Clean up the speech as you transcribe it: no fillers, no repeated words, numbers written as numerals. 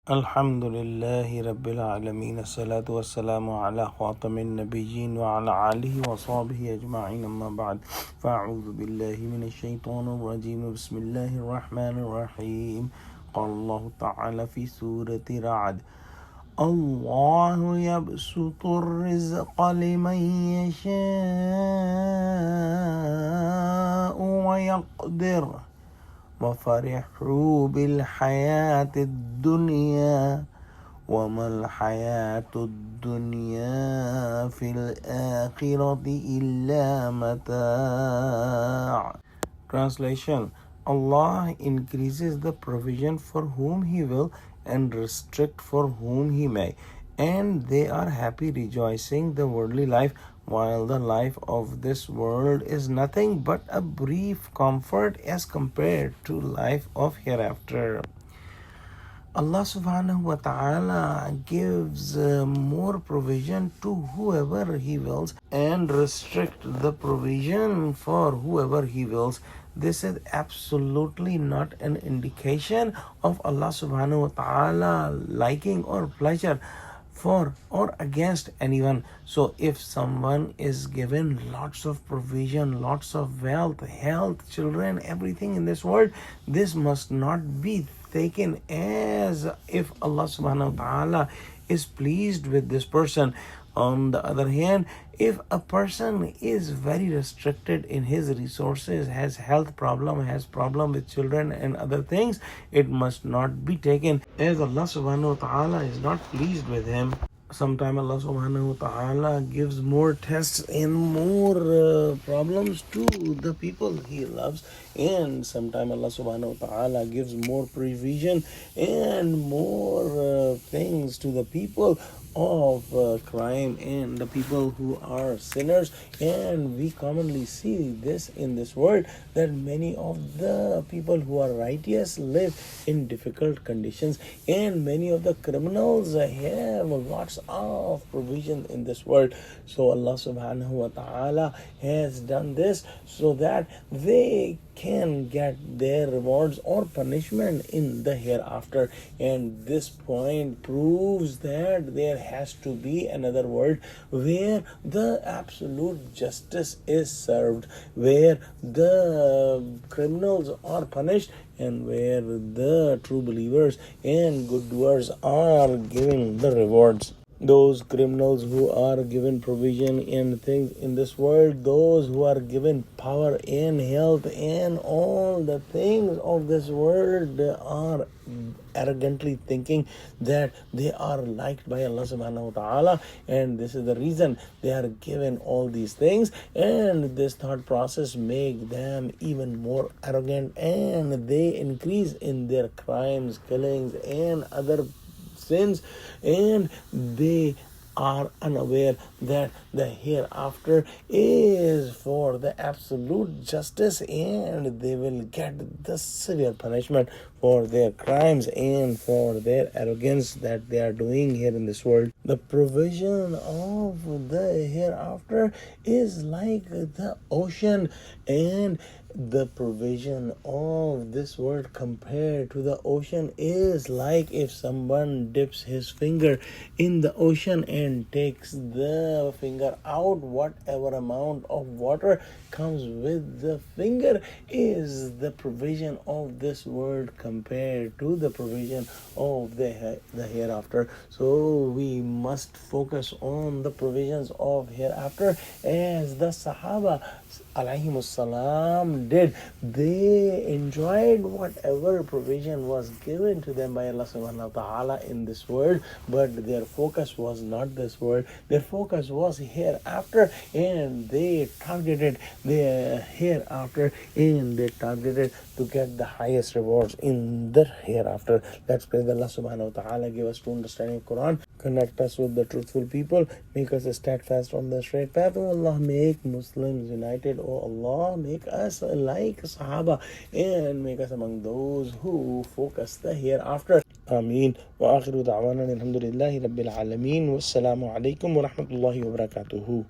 Alhamdulillahi Rabbil Alameen. As-salatu was-salamu ala khatamin nabiyyin wa ala alihi wa sahbihi ajma'in, amma ba'd. Fa'udhu billahi minash shaitanir rajim. Bismillahir rahmanir rahim. Qala Allah ta'ala fi Surah Ra'ad. Allahu yabsutur rizqa liman yasha'u wa yaqdir. وفرحوا بالحياة الدنيا وما الحياة الدنيا في الآخرة إلا متاع. Translation: Allah increases the provision for whom He will and restrict for whom He may, and they are happy rejoicing the worldly life, while the life of this world is nothing but a brief comfort as compared to life of hereafter. Allah subhanahu wa ta'ala gives more provision to whoever He wills and restrict the provision for whoever He wills. This is absolutely not an indication of Allah subhanahu wa ta'ala liking or pleasure for or against anyone. So if someone is given lots of provision, lots of wealth, health, children, everything in this world, this must not be taken as if Allah subhanahu wa ta'ala is pleased with this person. On the other hand, if a person is very restricted in his resources, has health problem, has problem with children and other things, it must not be taken as Allah subhanahu wa ta'ala is not pleased with him. Sometimes Allah subhanahu wa ta'ala gives more tests and more problems to the people He loves, and sometimes Allah subhanahu wa ta'ala gives more provision and more things to the people of crime and the people who are sinners. And we commonly see this in this world, that many of the people who are righteous live in difficult conditions, and many of the criminals have lots of provision in this world. So Allah subhanahu wa ta'ala has done this so that they can get their rewards or punishment in the hereafter. And this point proves that there has to be another world where the absolute justice is served, where the criminals are punished, and where the true believers and good doers are given the rewards. Those criminals who are given provision and things in this world, those who are given power and health and all the things of this world, are arrogantly thinking that they are liked by Allah subhanahu wa ta'ala, and this is the reason they are given all these things. And this thought process make them even more arrogant, and they increase in their crimes, killings and other sins, and they are unaware that the hereafter is for the absolute justice, and they will get the severe punishment for their crimes and for their arrogance that they are doing here in this world. The provision of the hereafter is like the ocean, and the provision of this world compared to the ocean is like if someone dips his finger in the ocean and takes the finger out, whatever amount of water comes with the finger is the provision of this world compared to the provision of the hereafter. So we must focus on the provisions of hereafter as the Sahaba alayhimus salam did. They enjoyed whatever provision was given to them by Allah subhanahu wa ta'ala in this world, but their focus was not this world. Their focus was hereafter, and they targeted their hereafter, and they targeted to get the highest rewards in the hereafter. Let's pray that Allah subhanahu wa ta'ala give us true understanding of Quran, connect us with the truthful people, make us steadfast on the straight path. Oh Allah, make Muslims united. Oh Allah, make us like Sahaba, and make us among those who focus the hereafter. Ameen. Wa akhiru da'wana alhamdulillahi rabbil alameen. Wassalamu alaikum wa rahmatullahi wa barakatuhu.